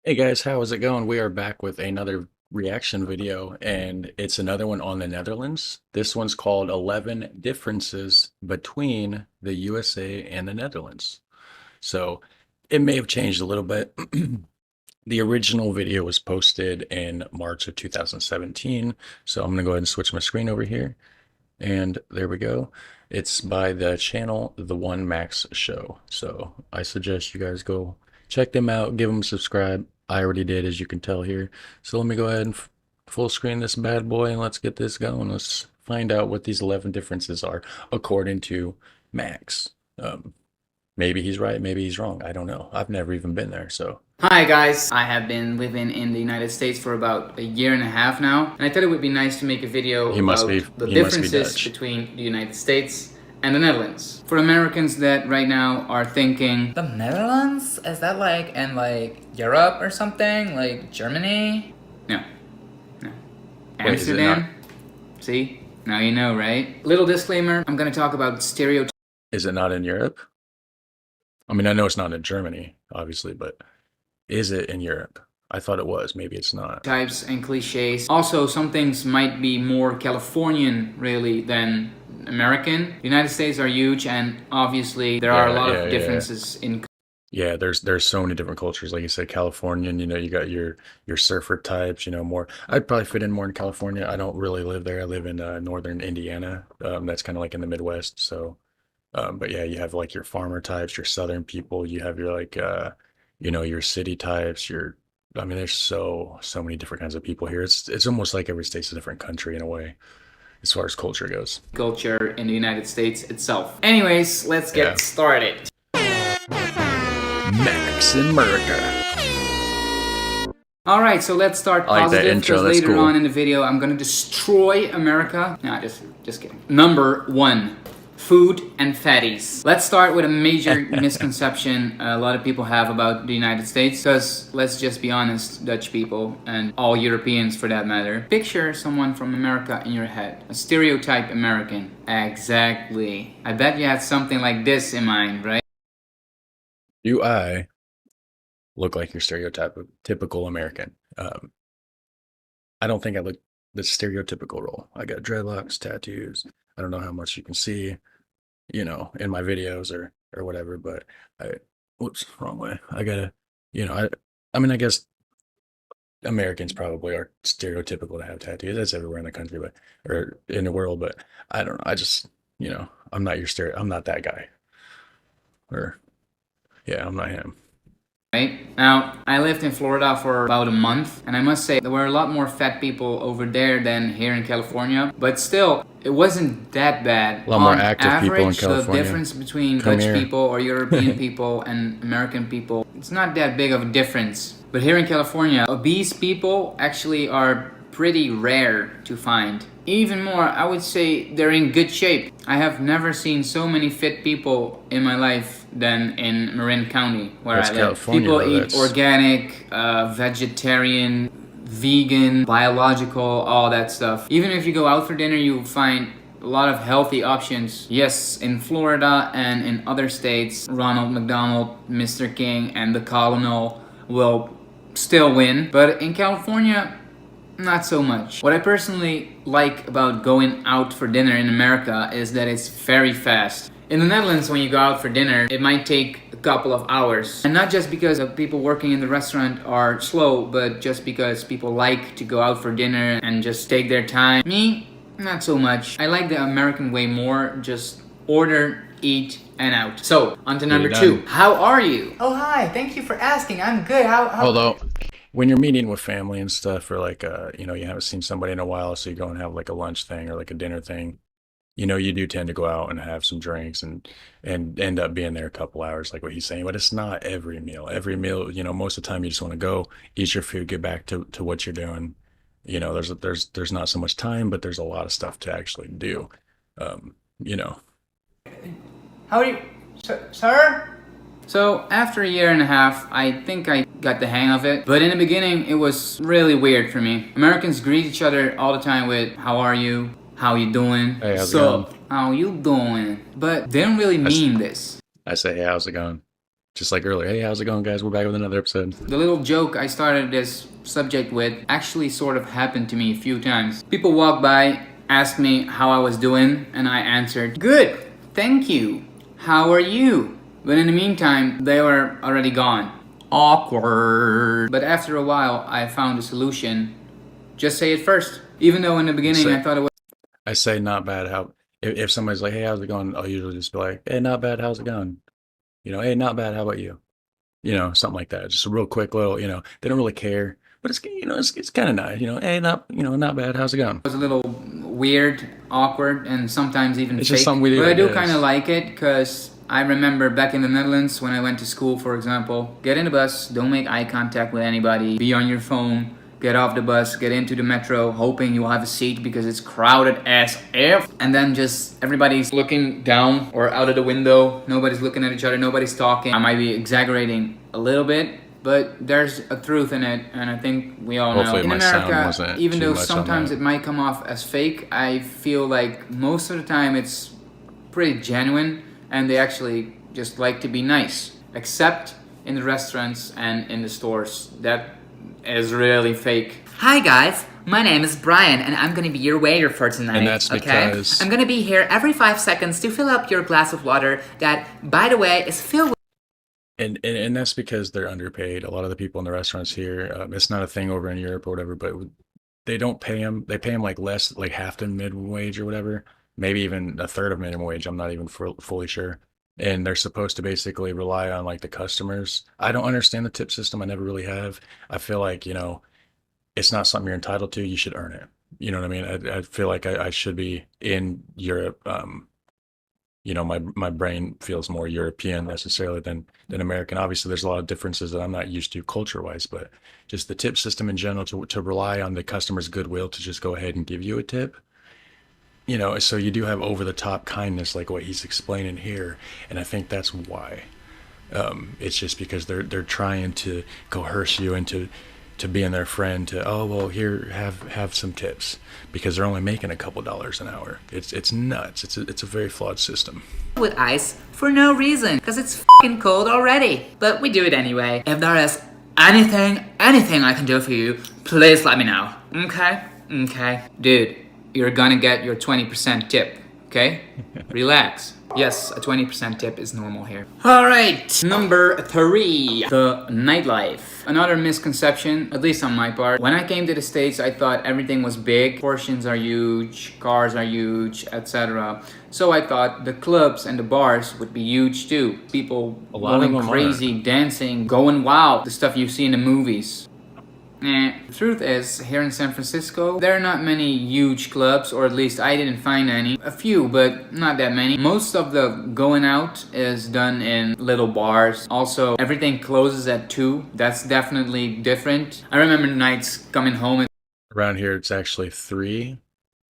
Hey guys, how is it going? We are back with another reaction video, and it's another one on the Netherlands. This one's called 11 Differences Between the USA and the Netherlands. So it may have changed a little bit. The original video was posted in March of 2017. So I'm going to go ahead and switch my screen over here. And there we go. It's by the channel The One Max Show. So I suggest you guys go check them out, give them a subscribe. I already did, as you can tell here. So let me go ahead and full screen this bad boy and let's get this going. Let's find out what these 11 differences are according to Max. Maybe he's right, maybe he's wrong. I don't know. I've never even been there, so. Hi guys, I have been living in the United States for about a year and a half now, and I thought it would be nice to make a video about the differences between the United States and the Netherlands. For Americans that right now are thinking, the Netherlands? Is that like in like Europe or something? Like Germany? No. Amsterdam? See? Now you know, right? Little disclaimer, I'm gonna talk about stereotypes. Is it not in Europe? I mean, I know it's not in Germany, obviously, but is it in Europe? I thought it was. Maybe it's not. Types and cliches. Also, some things might be more Californian, really, than American. The United States are huge, and obviously there are a lot of differences in. Yeah, there's so many different cultures. Like you said, Californian, you got your surfer types, more. I'd probably fit in more in California. I don't really live there. I live in northern Indiana. That's kind of like in the Midwest. So, but yeah, you have like your farmer types, your southern people. You have your like, your city types. I mean, there's so many different kinds of people here. It's almost like every state's a different country in a way, as far as culture goes. Culture in the United States itself. Anyways, let's get started. Max in America. Alright, so let's start positive, because later cool. on in the video I'm gonna destroy America. Nah, just kidding. Number 1. Food and fatties. Let's start with a major misconception a lot of people have about the United States, because let's just be honest, Dutch people, and all Europeans for that matter, picture someone from America in your head. A stereotype American. Exactly. I bet you had something like this in mind, right? Do I look like your stereotypical American? I don't think I look the stereotypical role. I got dreadlocks, tattoos. I don't know how much you can see, in my videos or whatever, but whoops, wrong way. I gotta, I mean, I guess Americans probably are stereotypical to have tattoos. That's everywhere in the country, or in the world, but I don't know. I just, I'm not I'm not that guy. Or, yeah, I'm not him. Right? Now, I lived in Florida for about a month, and I must say there were a lot more fat people over there than here in California, but still, it wasn't that bad. A lot more active people in California. The difference between Dutch people or European people and American people, it's not that big of a difference. But here in California, obese people actually are pretty rare to find. Even more, I would say they're in good shape. I have never seen so many fit people in my life than in Marin County, where I live. California, people eat organic, vegetarian, vegan, biological, all that stuff. Even if you go out for dinner, you find a lot of healthy options. Yes, in Florida and in other states, Ronald McDonald, Mr. King, and the Colonel will still win. But in California, not so much. What I personally like about going out for dinner in America is that it's very fast. In the Netherlands, when you go out for dinner, it might take a couple of hours. And not just because the people working in the restaurant are slow, but just because people like to go out for dinner and just take their time. Me, not so much. I like the American way more. Just order, eat, and out. So, on to number 2. How are you? Oh, hi. Thank you for asking. I'm good. How Although, when you're meeting with family and stuff, or like, you haven't seen somebody in a while, so you go and have like a lunch thing or like a dinner thing, you do tend to go out and have some drinks and end up being there a couple hours, like what he's saying. But it's not every meal. Every meal, most of the time you just want to go eat your food, get back to what you're doing. There's not so much time, but there's a lot of stuff to actually do. You know. How are you, sir? So after a year and a half, I think I got the hang of it. But in the beginning, it was really weird for me. Americans greet each other all the time with, how are you? How you doing? Hey, how's it going? How you doing? But they don't really mean this. I say, hey, how's it going? Just like earlier, hey, how's it going, guys? We're back with another episode. The little joke I started this subject with actually sort of happened to me a few times. People walk by, ask me how I was doing, and I answered, "Good, thank you. How are you?" But in the meantime, they were already gone. Awkward. But after a while, I found a solution. Just say it first. Even though in the beginning I thought it was... I say not bad. How if somebody's like, hey, how's it going? I'll usually just be like, hey, not bad. How's it going? You know, hey, not bad. How about you? You know, something like that. Just a real quick little, you know, they don't really care, but it's, you know, it's kind of nice. You know, hey, not bad. How's it going? Was a little weird, awkward, and sometimes even It's fake. just something we do. But I do yes. kind of like it because I remember back in the Netherlands when I went to school, for example, get in the bus, don't make eye contact with anybody, be on your phone, get off the bus, get into the metro, hoping you'll have a seat because it's crowded as F. And then just everybody's looking down or out of the window. Nobody's looking at each other, nobody's talking. I might be exaggerating a little bit, but there's a truth in it, and I think we all Hopefully know. In my sound America, wasn't even too though much on sometimes that. it might come off as fake, I feel like most of the time it's pretty genuine, and they actually just like to be nice. Except in the restaurants and in the stores. That is really fake. Hi guys, my name is Brian and I'm gonna be your waiter for tonight. And that's because- I'm gonna be here every 5 seconds to fill up your glass of water that, by the way, is filled with... And that's because they're underpaid. A lot of the people in the restaurants here, it's not a thing over in Europe or whatever, but they don't pay them. They pay them like less, like half the minimum wage or whatever, maybe even a third of minimum wage. I'm not even fully sure. And they're supposed to basically rely on like the customers. I don't understand the tip system. I never really have. I feel like, you know, it's not something you're entitled to. You should earn it. You know what I mean? I feel like I should be in Europe. You know, my brain feels more European necessarily than American. Obviously, there's a lot of differences that I'm not used to culture-wise, but just the tip system in general to rely on the customer's goodwill to just go ahead and give you a tip. You know, so you do have over-the-top kindness like what he's explaining here, and I think that's why. It's just because they're trying to coerce you into being their friend, to, oh well, here, have some tips, because they're only making a couple dollars an hour. It's nuts. It's a very flawed system. with ice for no reason, because it's fucking cold already. But we do it anyway. If there is anything I can do for you, please let me know. Okay? Okay. Dude, you're gonna get your 20% tip, okay? Relax. Yes, a 20% tip is normal here. Alright, number 3, the nightlife. Another misconception, at least on my part. When I came to the States, I thought everything was big. Portions are huge, cars are huge, etc. So I thought the clubs and the bars would be huge too. People A lot of going them crazy, dancing, going wild. The stuff you see in the movies. The truth is, here in San Francisco, there are not many huge clubs, or at least I didn't find any. A few, but not that many. Most of the going out is done in little bars. Also, everything closes at 2. That's definitely different. I remember nights coming home and Around here, it's actually 3.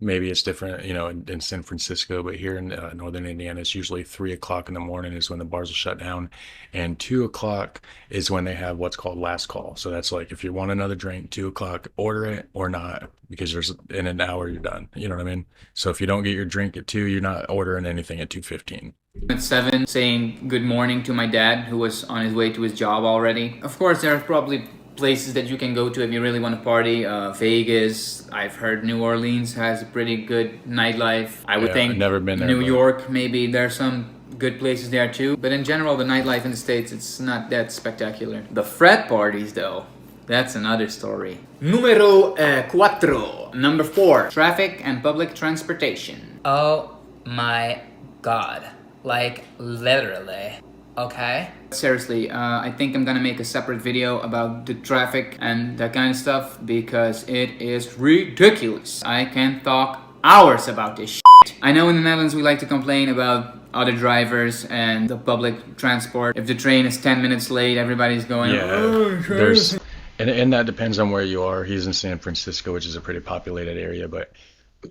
Maybe it's different, you know, in San Francisco, but here in northern Indiana, it's usually 3 o'clock in the morning is when the bars will shut down, and 2 o'clock is when they have what's called last call. So that's like, if you want another drink, 2 o'clock, order it or not, because there's in an hour you're done. You know what I mean? So if you don't get your drink at 2, you're not ordering anything at 2:15. at 7 saying good morning to my dad, who was on his way to his job already. Of course, there are probably places that you can go to if you really want to party. Vegas, I've heard New Orleans has a pretty good nightlife. I would Yeah, think I've never been there, New but- York, maybe there's some good places there too. But in general, the nightlife in the States, it's not that spectacular. The frat parties though, that's another story. Numero 4. Number 4, traffic and public transportation. Oh my god. Like, literally. Okay? Seriously, I think I'm gonna make a separate video about the traffic and that kind of stuff because it is ridiculous. I can talk hours about this shit. I know in the Netherlands we like to complain about other drivers and the public transport. If the train is 10 minutes late, everybody's going, Yeah, "Oh, there's, and that depends on where you are. He's in San Francisco, which is a pretty populated area, but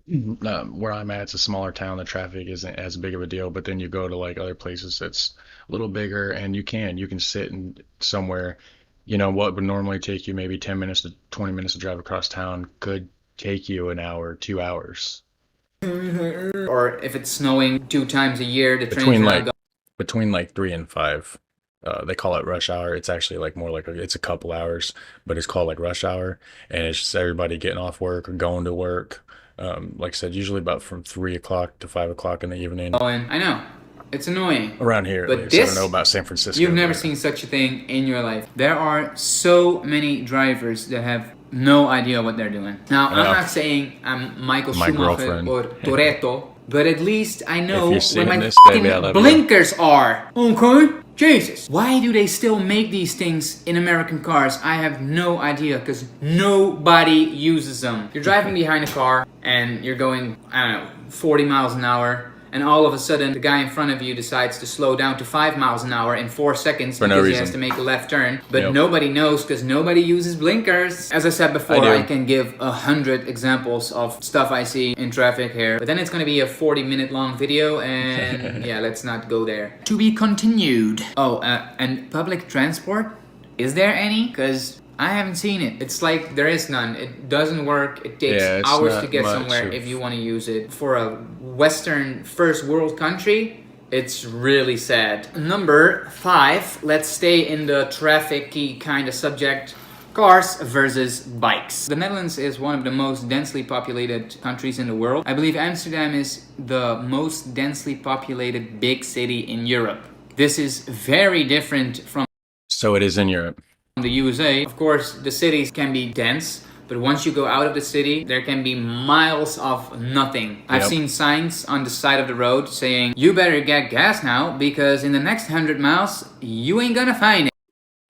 where I'm at, it's a smaller town. The traffic isn't as big of a deal, but then you go to like other places that's a little bigger, and you can sit in somewhere, you know, what would normally take you maybe 10 minutes to 20 minutes to drive across town could take you an hour, 2 hours. Or if it's snowing 2 times a year, the trains Between are like not between like 3 and 5. They call it rush hour. It's actually like more like it's a couple hours, but it's called like rush hour, and it's just everybody getting off work or going to work. Like I said, usually about from 3 o'clock to 5 o'clock in the evening. Oh, and I know it's annoying Around here, at but least. I don't this know about San Francisco. you've never but- seen such a thing in your life. There are so many drivers that have no idea what they're doing. Now, I'm know. not saying I'm Michael My Schumacher girlfriend. or Toretto, but at least I know you're where seeing my this, fucking baby, I love you. blinkers are. Okay? Jesus. Why do they still make these things in American cars? I have no idea, because nobody uses them. You're driving behind a car and you're going, I don't know, 40 miles an hour, and all of a sudden the guy in front of you decides to slow down to 5 miles an hour in 4 seconds For no because he reason. has to make a left turn, but Yep. nobody knows because nobody uses blinkers. As I said before, I I do. can give 100 examples of stuff I see in traffic here, but then it's gonna be a 40-minute long video, and yeah, let's not go there. To be continued. Oh, and public transport? Is there any? Because I haven't seen it. It's like there is none. It doesn't work. It takes Yeah, it's hours to not get much somewhere of- if you want to use it. For a Western first world country, it's really sad. Number 5, let's stay in the traffic-y kind of subject. Cars versus bikes. The Netherlands is one of the most densely populated countries in the world. I believe Amsterdam is the most densely populated big city in Europe. This is very different from So it is in Europe. the USA. Of course, the cities can be dense, but once you go out of the city, there can be miles of nothing. I've Yep. seen signs on the side of the road saying, you better get gas now, because in the next 100 miles, you ain't gonna find it.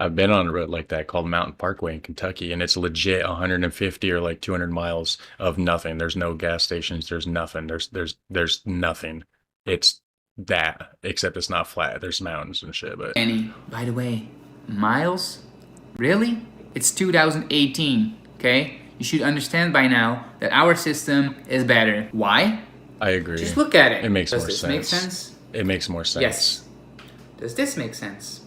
I've been on a road like that called Mountain Parkway in Kentucky, and it's legit 150 or like 200 miles of nothing. There's no gas stations. There's nothing. There's nothing. It's that, except it's not flat. There's mountains and shit. But Any, by the way, miles? Really? It's 2018, okay? You should understand by now that our system is better. Why? I agree. Just look at it. It makes Does more this sense. make sense? It makes more sense. Yes. Does this make sense?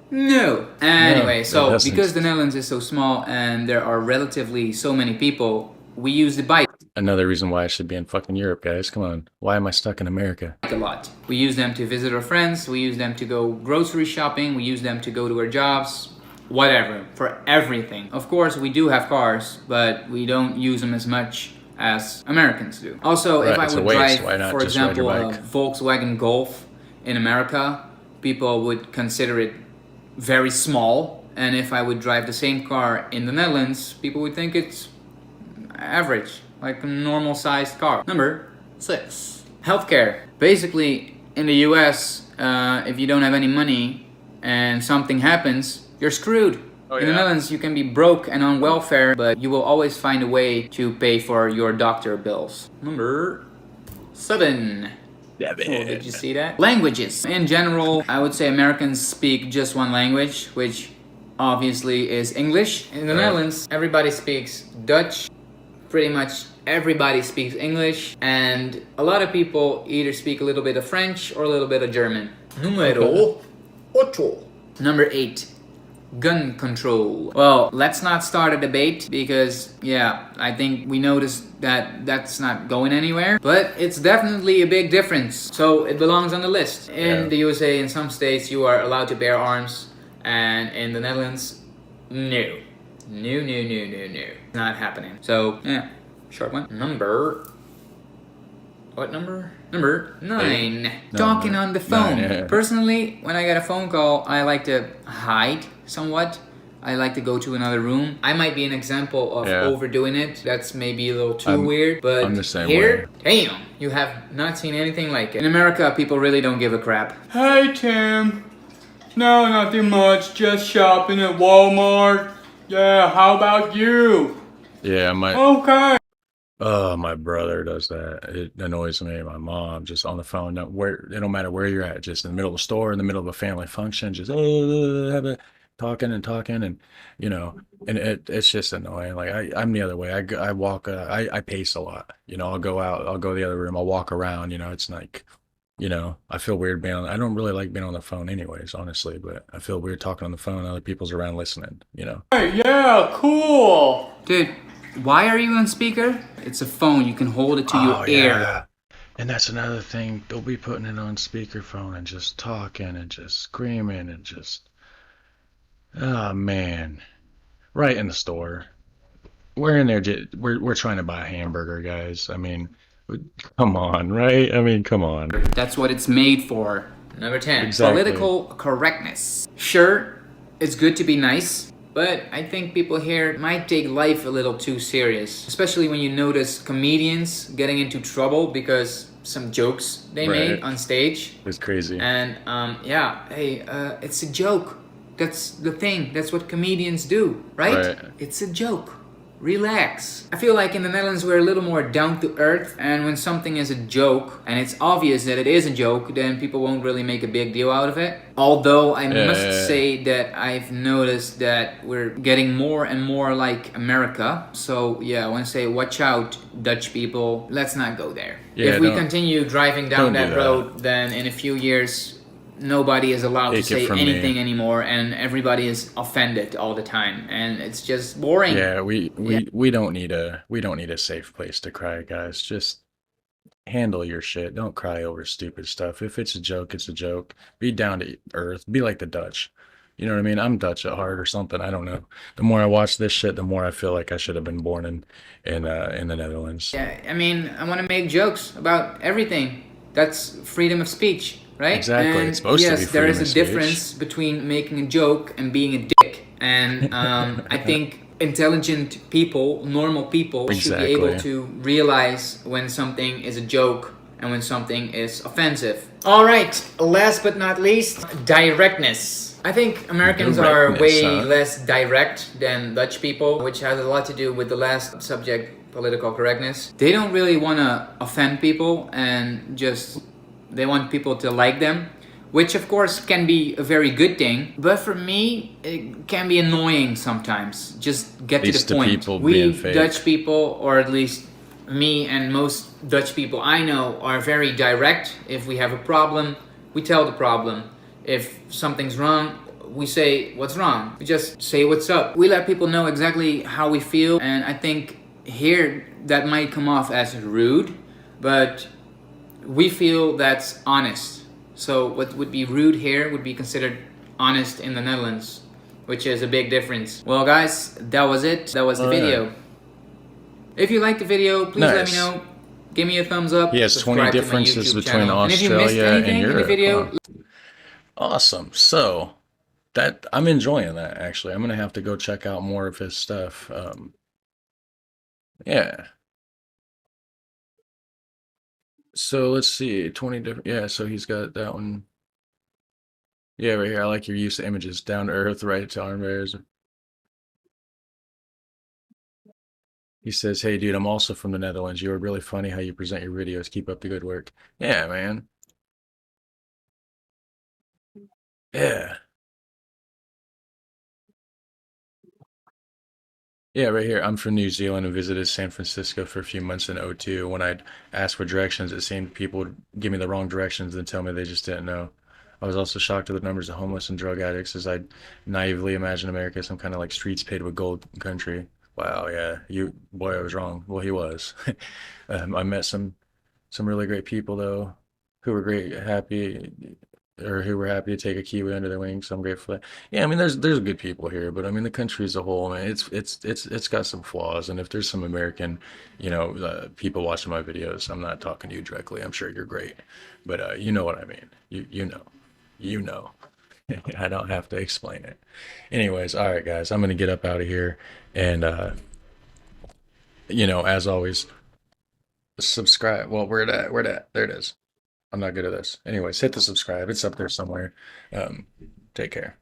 No. Anyway, it so doesn't. because the Netherlands is so small and there are relatively so many people, we use the bike Another reason why I should be in fucking Europe, guys. Come on. Why am I stuck in America? a lot. We use them to visit our friends, we use them to go grocery shopping, we use them to go to our jobs, whatever, for everything. Of course, we do have cars, but we don't use them as much as Americans do. Also, if Right, I it's a would waste. drive, Why not for just ride your example, a bike? Volkswagen Golf in America, people would consider it very small. And if I would drive the same car in the Netherlands, people would think it's average, like a normal sized car. Number 6. Healthcare. Basically, in the US, if you don't have any money and something happens, you're screwed. Oh, In the yeah? Netherlands, you can be broke and on welfare, but you will always find a way to pay for your doctor bills. Number 7. Oh, did you see that? Languages. In general, I would say Americans speak just one language, which obviously is English. In the Right. Netherlands, everybody speaks Dutch. Pretty much everybody speaks English, and a lot of people either speak a little bit of French or a little bit of German. Numero 8. Number 8. Gun control. Well, let's not start a debate because, yeah, I think we noticed that that's not going anywhere. But it's definitely a big difference. So it belongs on the list. In Yeah. the USA, in some states, you are allowed to bear arms. And in the Netherlands, no. No. Not happening. So, yeah, short one. What number? Number 9. No, Talking no. on the phone. 9, yeah. Personally, when I get a phone call, I like to hide somewhat. I like to go to another room. I might be an example of Yeah. overdoing it. That's maybe a little too I'm- weird, but I'm the same here, damn, you have not seen anything like it. In America, people really don't give a crap. Hey, Tim. No, nothing much. Just shopping at Walmart. Yeah, how about you? Yeah, my Okay. my brother does that. It annoys me. My mom just on the phone. No, where it don't matter where you're at, just in the middle of the store, in the middle of a family function, just talking and and it's just annoying. Like I'm the other way. I walk. I pace a lot. I'll go out. I'll go to the other room. I'll walk around. It's like. I feel weird being on. I don't really like being on the phone, anyways, honestly. But I feel weird talking on the phone. Other people's around listening. Hey, yeah, cool. Dude, why are you on speaker? It's a phone. You can hold it to your ear. And that's another thing. They'll be putting it on speakerphone and just talking and just screaming and just, oh man, right in the store. We're in there. We're trying to buy a hamburger, guys. I mean, come on, right? I mean, come on. That's what it's made for. Number 10, Exactly. political correctness. Sure, it's good to be nice, but I think people here might take life a little too serious, especially when you notice comedians getting into trouble because some jokes they made Right. on stage. It's crazy. And yeah, hey, it's a joke. That's the thing. That's what comedians do, right? Right. It's a joke. Relax. I feel like in the Netherlands we're a little more down to earth, and when something is a joke and it's obvious that it is a joke, then people won't really make a big deal out of it. Although I must say that I've noticed that we're getting more and more like America. So yeah, I want to say watch out, Dutch people. Let's not go there. Yeah, if we don't- continue driving down don't do that that. road, then in a few years nobody is allowed to Take it say from anything me. anymore, and everybody is offended all the time, and it's just boring. Yeah, we don't need a safe place to cry, guys. Just handle your shit. Don't cry over stupid stuff. If it's a joke, it's a joke. Be down to earth. Be like the Dutch. You know what I mean? I'm Dutch at heart or something. I don't know. The more I watch this shit, the more I feel like I should have been born in the Netherlands. Yeah, I mean, I want to make jokes about everything. That's freedom of speech, right? Exactly. And It's supposed to be yes, there freedom is of a speech. difference between making a joke and being a dick. And I think intelligent people, normal people, should be able Exactly. to realize when something is a joke and when something is offensive. All right, last but not least, directness. I think Americans are Directness, way huh? less direct than Dutch people, which has a lot to do with the last subject, political correctness. They don't really want to offend people, and just they want people to like them, which of course can be a very good thing, but for me it can be annoying sometimes. Just get to Least the to point. people We being fake. Dutch people, or at least me and most Dutch people I know, are very direct. If we have a problem, we tell the problem. If something's wrong, we say what's wrong. We just say what's up. We let people know exactly how we feel, and I think here that might come off as rude, but we feel that's honest. So what would be rude here would be considered honest in the Netherlands, which is a big difference. Well guys, that was it. That was the Alright. video. If you liked the video, please let me Nice. know. Give me a thumbs up. He has 20 subscribe to my differences YouTube between channel. And if you missed Australia and anything in the Europe, video, huh? Awesome. So that I'm enjoying that actually. I'm gonna have to go check out more of his stuff. Yeah. So let's see, 20 different. Yeah, so he's got that one. Yeah, right here. I like your use of images. Down to earth, right to arm bears. He says, "Hey, dude, I'm also from the Netherlands. You are really funny how you present your videos. Keep up the good work." Yeah, man. Yeah. Yeah, right here. I'm from New Zealand and visited San Francisco for a few months in '02. When I'd ask for directions, it seemed people would give me the wrong directions and tell me they just didn't know. I was also shocked at the numbers of homeless and drug addicts, as I'd naively imagined America as some kind of like streets paved with gold country. Wow, yeah, boy, I was wrong. Well, he was. I met some really great people though, who were who were happy to take a Kiwi under their wing. So I'm grateful for that. Yeah, I mean, there's good people here, but I mean, the country as a whole, man, it's got some flaws. And if there's some American, people watching my videos, I'm not talking to you directly. I'm sure you're great, but you know what I mean. You know. I don't have to explain it. Anyways, all right, guys, I'm gonna get up out of here, and as always, subscribe. Well, where it at? Where it at? There it is. I'm not good at this. Anyways, hit the subscribe. It's up there somewhere. Take care.